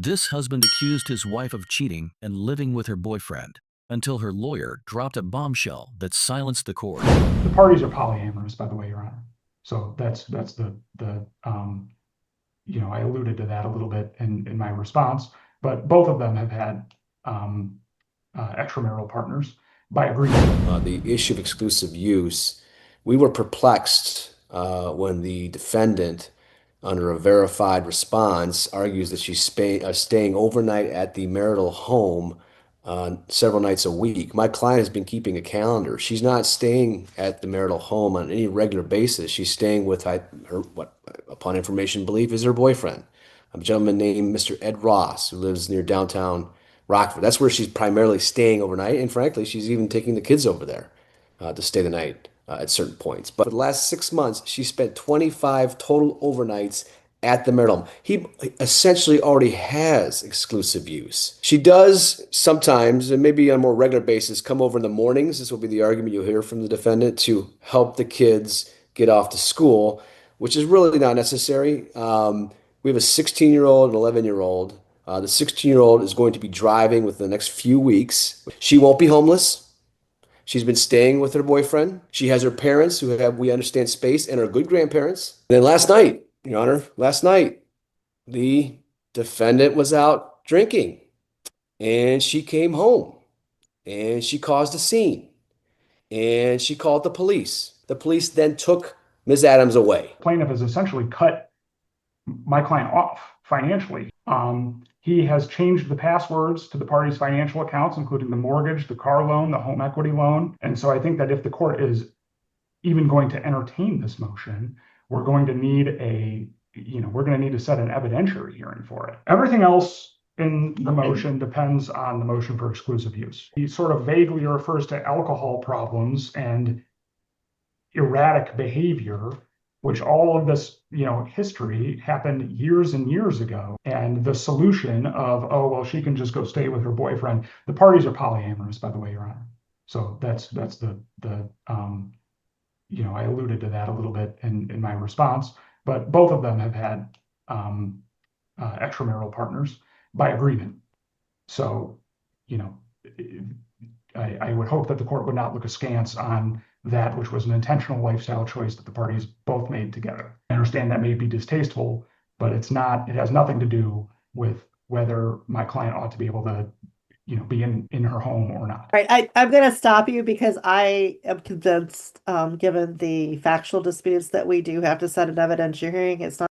This husband accused his wife of cheating and living with her boyfriend until her lawyer dropped a bombshell that silenced the court. The parties are polyamorous, by the way, Your Honor. So that's I alluded to that a little bit in my response, but both of them have had extramarital partners by agreement. The issue of exclusive use, we were perplexed when the defendant, under a verified response, argues that she's staying overnight at the marital home several nights a week. My client has been keeping a calendar. She's not staying at the marital home on any regular basis. She's staying with what, upon information, belief is her boyfriend, a gentleman named Mr. Ed Ross, who lives near downtown Rockford. That's where she's primarily staying overnight, and frankly, she's even taking the kids over there to stay the night at certain points. But for the last 6 months, she spent 25 total overnights at the marital home. He essentially already has exclusive use. She does sometimes, and maybe on a more regular basis, come over in the mornings. This will be the argument you'll hear from the defendant, to help the kids get off to school, which is really not necessary. We have a 16-year-old and 11-year-old. The 16-year-old is going to be driving within the next few weeks. She won't be homeless. She's been staying with her boyfriend. She has her parents who have, we understand, space, and are good grandparents. Then last night, Your Honor, the defendant was out drinking, and she came home, and she caused a scene, and she called the police. The police then took Ms. Adams away. Plaintiff has essentially cut my client off financially. He has changed the passwords to the parties' financial accounts, including the mortgage, the car loan, the home equity loan. And so I think that if the court is even going to entertain this motion, we're going to need to set an evidentiary hearing for it. Everything else in the motion depends on the motion for exclusive use. He sort of vaguely refers to alcohol problems and erratic behavior, which all of this, history happened years and years ago. And the solution of, oh, well, she can just go stay with her boyfriend. The parties are polyamorous, by the way, Your Honor. So that's I alluded to that a little bit in my response, but both of them have had extramarital partners by agreement. So, I would hope that the court would not look askance on that, which was an intentional lifestyle choice that the parties both made together. I understand that may be distasteful, but it has nothing to do with whether my client ought to be able to, be in her home or not. All right, I'm going to stop you because I am convinced, given the factual disputes, that we do have to set an evidentiary hearing. It's not